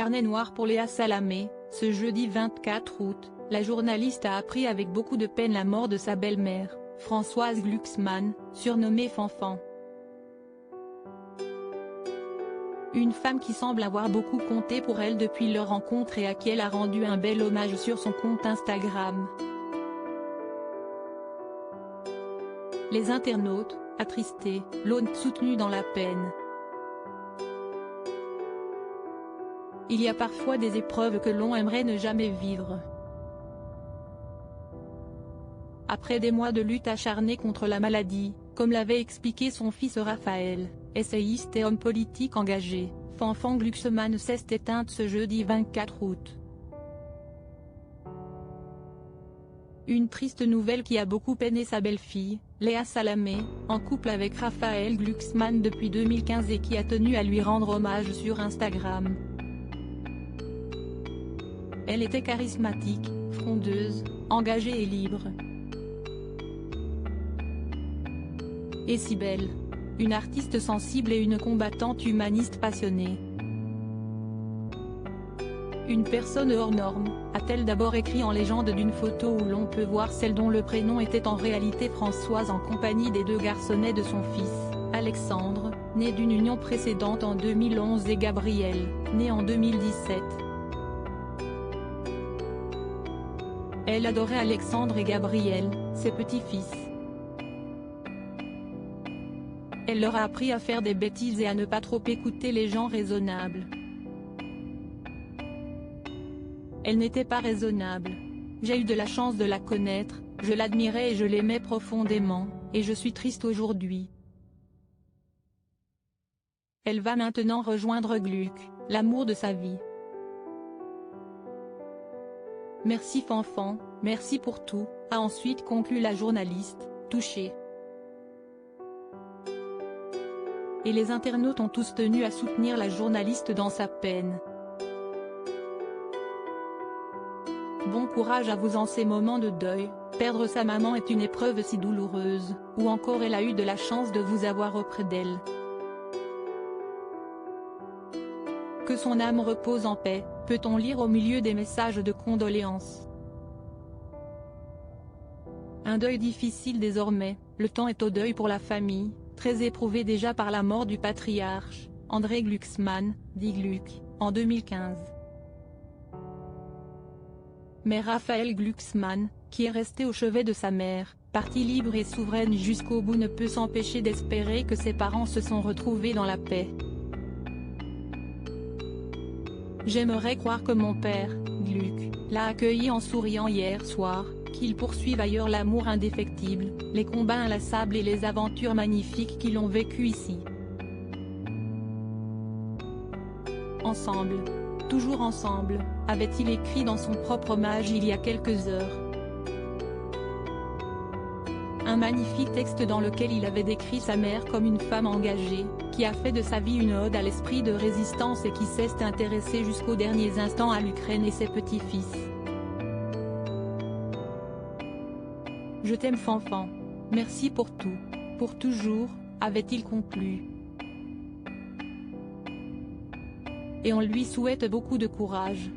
carnet noir pour Léa Salamé. Ce jeudi 24 août, la journaliste a appris avec beaucoup de peine la mort de sa belle-mère, Françoise Glucksmann, surnommée Fanfan. Une femme qui semble avoir beaucoup compté pour elle depuis leur rencontre et à qui elle a rendu un bel hommage sur son compte Instagram. Les internautes, attristés, l'ont soutenue dans la peine. Il y a parfois des épreuves que l'on aimerait ne jamais vivre. Après des mois de lutte acharnée contre la maladie, comme l'avait expliqué son fils Raphaël, essayiste et homme politique engagé, Fanfan Glucksmann s'est éteinte ce jeudi 24 août. Une triste nouvelle qui a beaucoup peiné sa belle-fille, Léa Salamé, en couple avec Raphaël Glucksmann depuis 2015 et qui a tenu à lui rendre hommage sur Instagram. Elle était charismatique, frondeuse, engagée et libre. Et si belle. Une artiste sensible et une combattante humaniste passionnée. Une personne hors norme, a-t-elle d'abord écrit en légende d'une photo où l'on peut voir celle dont le prénom était en réalité Françoise en compagnie des deux garçonnets de son fils, Alexandre, né d'une union précédente en 2011 et Gabriel, né en 2017. Elle adorait Alexandre et Gabriel, ses petits-fils. Elle leur a appris à faire des bêtises et à ne pas trop écouter les gens raisonnables. Elle n'était pas raisonnable. J'ai eu de la chance de la connaître, je l'admirais et je l'aimais profondément, et je suis triste aujourd'hui. Elle va maintenant rejoindre Gluck, l'amour de sa vie. Merci Fanfan, merci pour tout, a ensuite conclu la journaliste, touchée. Et les internautes ont tous tenu à soutenir la journaliste dans sa peine. Bon courage à vous en ces moments de deuil, perdre sa maman est une épreuve si douloureuse, ou encore elle a eu de la chance de vous avoir auprès d'elle. Que son âme repose en paix, peut-on lire au milieu des messages de condoléances. Un deuil difficile désormais, le temps est au deuil pour la famille, très éprouvée déjà par la mort du patriarche, André Glucksmann, dit Gluck, en 2015. Mais Raphaël Glucksmann, qui est resté au chevet de sa mère, partie libre et souveraine jusqu'au bout, ne peut s'empêcher d'espérer que ses parents se sont retrouvés dans la paix. J'aimerais croire que mon père, Gluck, l'a accueilli en souriant hier soir, qu'ils poursuivent ailleurs l'amour indéfectible, les combats inlassables et les aventures magnifiques qu'ils ont vécues ici. Ensemble. Toujours ensemble, avait-il écrit dans son propre hommage il y a quelques heures. Un magnifique texte dans lequel il avait décrit sa mère comme une femme engagée, qui a fait de sa vie une ode à l'esprit de résistance et qui s'est intéressée jusqu'aux derniers instants à l'Ukraine et ses petits-fils. Je t'aime Fanfan. Merci pour tout, pour toujours, avait-il conclu. Et on lui souhaite beaucoup de courage.